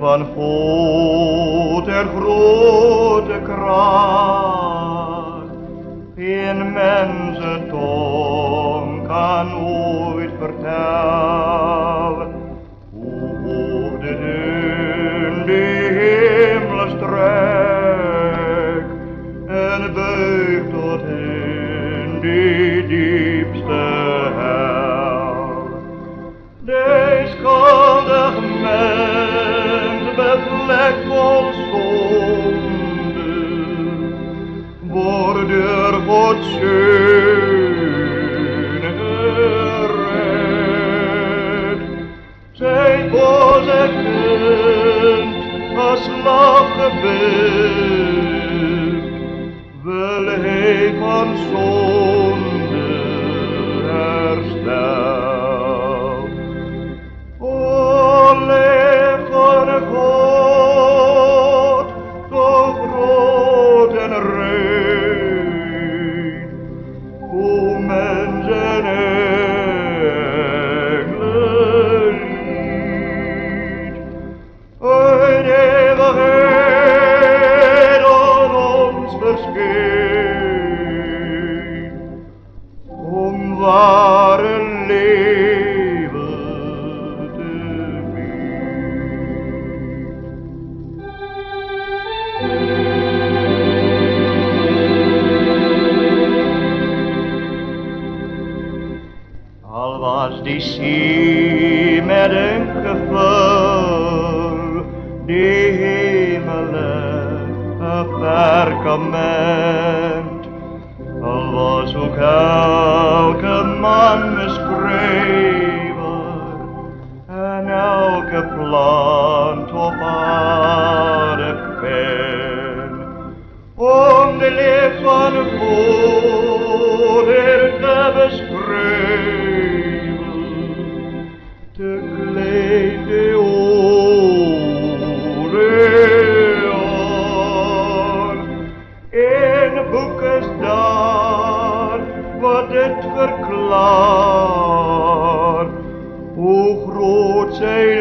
van God en grote kracht. Geen mensentong kan nooit vertellen hoe hoog de dun de hemel strekt en buigt tot in de diepste hel. De schuldig mens bevlekt vol zonde, wordt door Gods schöne gered. Zijn boze kind als lafgebeeld, wil hij van zonde herstel. O leef van God, zo groot en rein, o mensen engelen lied. Uit eeuwigheid aan ons verscheen, om ware leven te Al was die zee met een gevul, die hemelen een perkament. Al was ook elke man misdreven en elke plant op aarde pen, om de lief van God hier te beschrijven, te klein de oordeel. In boeken staat wat het verklaart, hoe groot zij